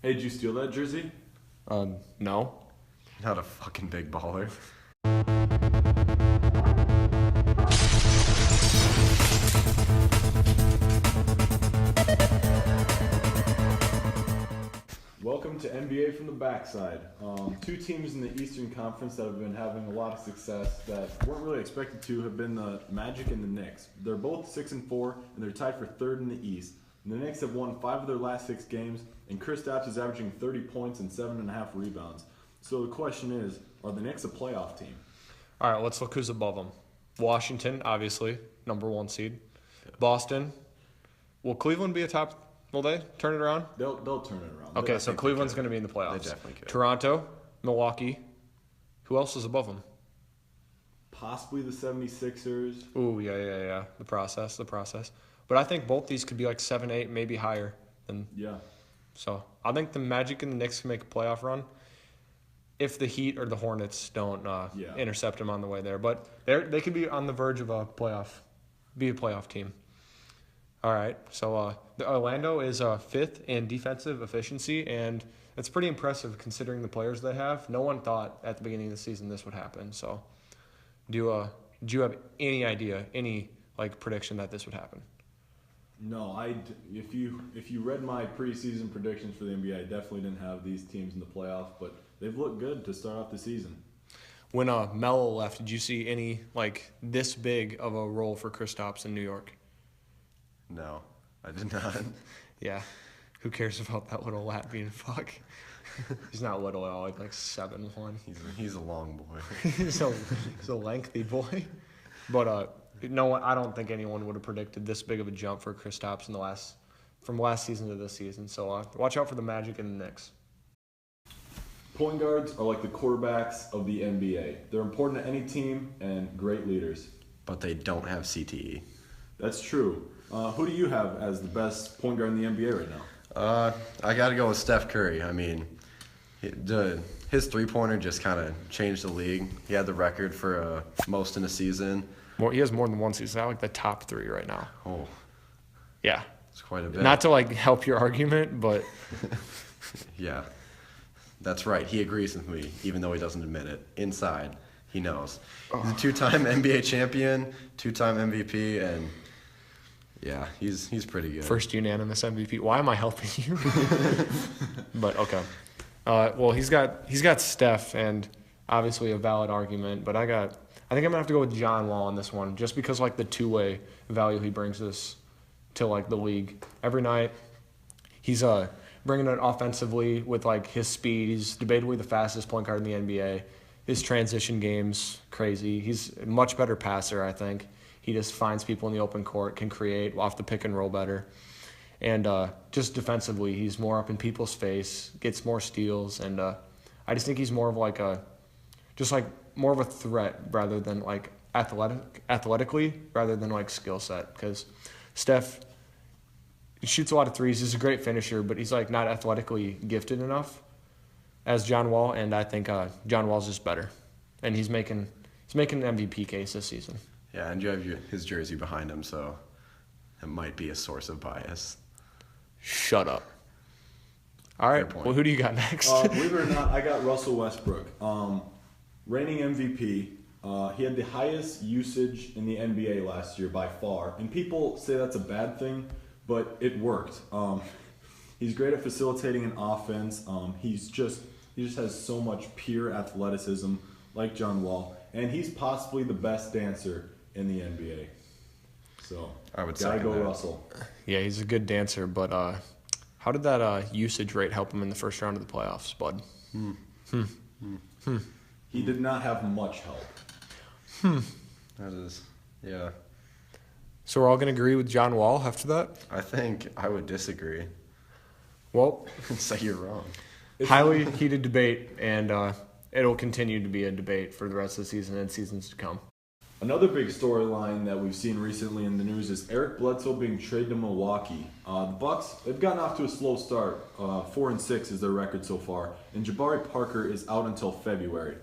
Hey, did you steal that jersey? No. Not a fucking big baller. Welcome to NBA from the backside. Two teams in the Eastern Conference that have been having a lot of success that weren't really expected to have been the Magic and the Knicks. They're both 6-4, and they're tied for third in the East. And the Knicks have won 5 of their last 6 games, and Kristaps is averaging 30 points and 7.5 rebounds. So the question is, are the Knicks a playoff team? All right, let's look who's above them. Washington, obviously, number 1 seed. Boston. Will Cleveland be a top? Will they turn it around? They'll turn it around. Okay, so Cleveland's going to be in the They playoffs. definitely could. Toronto, Milwaukee. Who else is above them? Possibly the 76ers. Ooh, yeah. The process. But I think both these could be like 7, 8, maybe higher. Yeah. So I think the Magic and the Knicks can make a playoff run if the Heat or the Hornets don't intercept them on the way there. But they could be on the verge of a playoff team. All right, so the Orlando is 5th in defensive efficiency, and it's pretty impressive considering the players they have. No one thought at the beginning of the season this would happen. So do you have any idea, any prediction that this would happen? No, if you read my preseason predictions for the NBA, I definitely didn't have these teams in the playoff, but they've looked good to start off the season. When Melo left, did you see any this big of a role for Kristaps in New York? No, I did not. Yeah, who cares about that little Latvian fuck? He's not little at all, like 7'1". He's a long boy. he's a lengthy boy. But no, I don't think anyone would have predicted this big of a jump for Kristaps from last season to this season. So watch out for the Magic and the Knicks. Point guards are like the quarterbacks of the NBA. They're important to any team and great leaders. But they don't have CTE. That's true. Who do you have as the best point guard in the NBA right now? I got to go with Steph Curry. I mean, his three-pointer just kind of changed the league. He had the record for most in a season. He has more than one season. I like the top 3 right now. Oh, yeah. it's quite a bit. Not to help your argument, but Yeah, that's right. He agrees with me, even though he doesn't admit it. Inside, he knows. He's a 2-time NBA champion, 2-time MVP, and yeah, he's pretty good. first unanimous MVP. Why am I helping you? But okay. Well, he's got Steph, and obviously a valid argument. But I think I'm gonna have to go with John Wall on this one, just because the two-way value he brings us to the league every night. He's bringing it offensively with his speed. He's debatably the fastest point guard in the NBA. His transition game's crazy. He's a much better passer, I think. He just finds people in the open court, can create off the pick and roll better. And just defensively, he's more up in people's face, gets more steals, and I just think he's more of more of a threat rather than athletically rather than skill set. Because Steph shoots a lot of threes. He's a great finisher, but he's not athletically gifted enough as John Wall, and I think John Wall's just better. And he's making an MVP case this season. Yeah, and you have his jersey behind him, so it might be a source of bias. Shut up. All right, point. well, who do you got next? Believe it or not, I got Russell Westbrook. Reigning MVP. He had the highest usage in the NBA last year by far. And people say that's a bad thing, but it worked. He's great at facilitating an offense. He just has so much pure athleticism, like John Wall. And he's possibly the best dancer in the NBA. So I would gotta second go that. Russell. Yeah, he's a good dancer, but how did that usage rate help him in the first round of the playoffs, bud? He did not have much help. That is, yeah. So we're all going to agree with John Wall after that? I think I would disagree. Well, Say you're wrong. highly heated debate, and it'll continue to be a debate for the rest of the season and seasons to come. Another big storyline that we've seen recently in the news is Eric Bledsoe being traded to Milwaukee. The Bucks, they've gotten off to a slow start. 4-6 is their record so far, and Jabari Parker is out until February.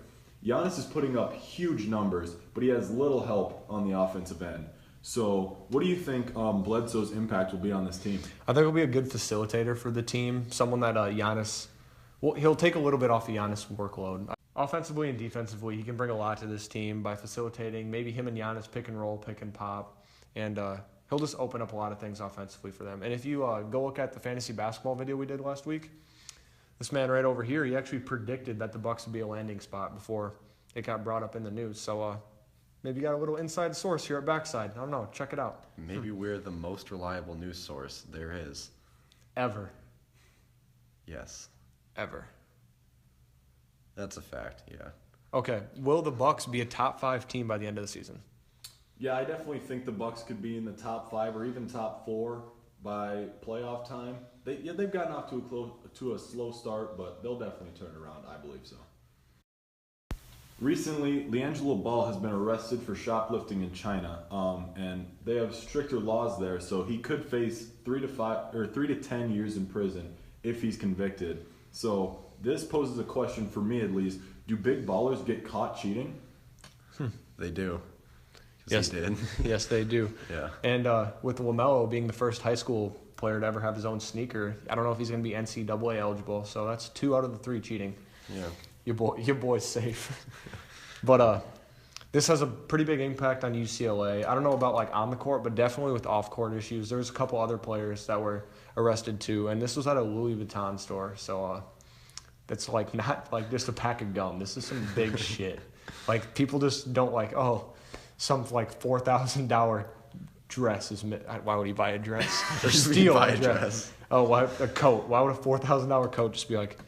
Giannis is putting up huge numbers, but he has little help on the offensive end. So, what do you think Bledsoe's impact will be on this team? I think he'll be a good facilitator for the team. Someone that Giannis, well, he'll take a little bit off of Giannis' workload. Offensively and defensively, he can bring a lot to this team by facilitating. Maybe him and Giannis pick and roll, pick and pop, and he'll just open up a lot of things offensively for them. And if you go look at the fantasy basketball video we did last week, this man right over here, he actually predicted that the Bucks would be a landing spot before it got brought up in the news. So maybe you got a little inside source here at Backside. I don't know. Check it out. Maybe we're the most reliable news source there is. Ever. Yes. Ever. That's a fact, yeah. Okay. Will the Bucks be a top 5 team by the end of the season? Yeah, I definitely think the Bucks could be in the top 5 or even top 4 by playoff time. They've gotten off to a slow start, but they'll definitely turn it around. I believe so. Recently, Liangelo Ball has been arrested for shoplifting in China, and they have stricter laws there, so he could face 3 to 10 years in prison if he's convicted. So this poses a question for me, at least: do big ballers get caught cheating? They do. Yes, he did. Yes, they do. Yeah. And with LaMelo being the first high school player to ever have his own sneaker, I don't know if he's going to be NCAA eligible. So that's 2 out of the 3 cheating. Yeah. Your boy's safe. But this has a pretty big impact on UCLA. I don't know about like on the court, but definitely with off court issues. There's a couple other players that were arrested too, and this was at a Louis Vuitton store. So that's like not like just a pack of gum. This is some big shit. Like people just don't like, oh, some like $4,000 dress is. Why would he buy a dress or steal a dress? Oh, why a coat? Why would a $4,000 coat just be like?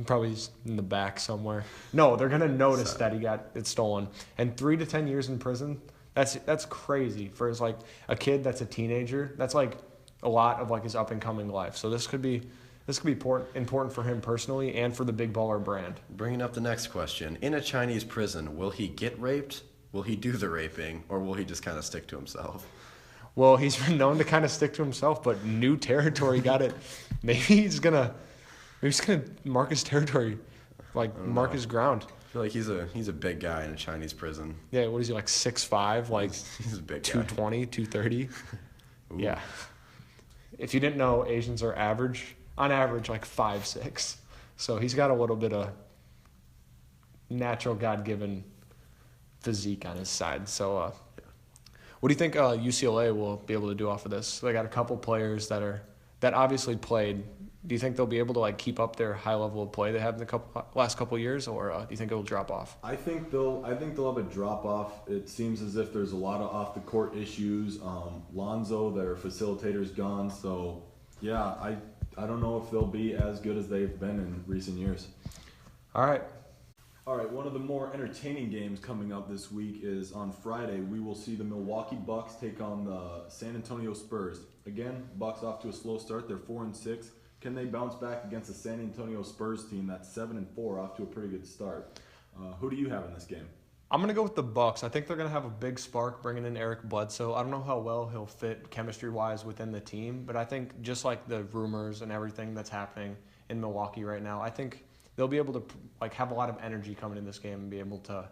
Probably in the back somewhere. No, they're gonna notice that he got it stolen. And 3 to 10 years in prison. That's crazy for like a kid that's a teenager. That's like a lot of like his up and coming life. So this could be important for him personally and for the Big Baller brand. Bringing up the next question: in a Chinese prison, will he get raped? Will he do the raping, or will he just kind of stick to himself? Well, he's been known to kind of stick to himself, but new territory got it. Maybe he's gonna mark his territory, like mark his ground. I feel like he's a big guy in a Chinese prison. Yeah, what is he, like 6'5", like he's a big guy. 220, 230? Ooh. Yeah. If you didn't know, Asians are on average, like 5'6". So he's got a little bit of natural God-given physique on his side. So what do you think UCLA will be able to do off of this? They got a couple players that obviously played. Do you think they'll be able to like keep up their high level of play they have in the last couple years, or do you think it will drop off? I think they'll have a drop off. It seems as if there's a lot of off the court issues. Lonzo, their facilitator, is gone. So yeah, I don't know if they'll be as good as they've been in recent years. All right. One of the more entertaining games coming up this week is on Friday. We will see the Milwaukee Bucks take on the San Antonio Spurs. Again, Bucks off to a slow start. They're 4-6. Can they bounce back against the San Antonio Spurs team that's 7-4, off to a pretty good start? Who do you have in this game? I'm going to go with the Bucks. I think they're going to have a big spark bringing in Eric Bledsoe. I don't know how well he'll fit chemistry-wise within the team, but I think just like the rumors and everything that's happening in Milwaukee right now, I think they'll be able to like have a lot of energy coming in this game and be able to,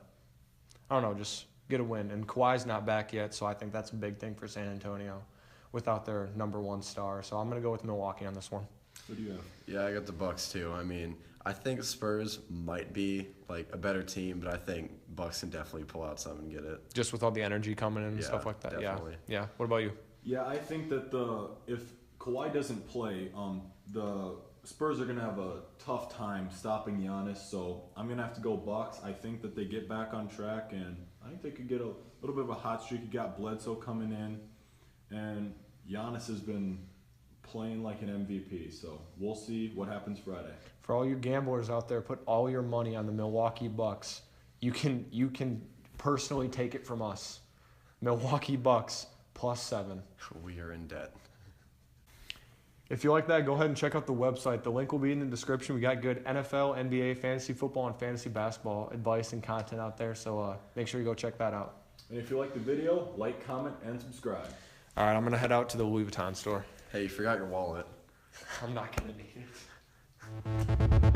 I don't know, just get a win. And Kawhi's not back yet, so I think that's a big thing for San Antonio without their number 1 star. So I'm going to go with Milwaukee on this one. What do you have? Yeah, I got the Bucks too. I mean, I think Spurs might be like a better team, but I think Bucks can definitely pull out some and get it. Just with all the energy coming in and stuff like that. Definitely. Yeah. What about you? Yeah, I think that if Kawhi doesn't play, the Spurs are going to have a tough time stopping Giannis, so I'm going to have to go Bucks. I think that they get back on track, and I think they could get a little bit of a hot streak. You got Bledsoe coming in, and Giannis has been playing like an MVP, so we'll see what happens Friday. For all you gamblers out there, put all your money on the Milwaukee Bucks. You can personally take it from us. Milwaukee Bucks +7. We are in debt. If you like that, go ahead and check out the website. The link will be in the description. We got good NFL, NBA, fantasy football, and fantasy basketball advice and content out there, so make sure you go check that out. And if you like the video, like, comment, and subscribe. All right, I'm going to head out to the Louis Vuitton store. Hey, you forgot your wallet. I'm not going to need it.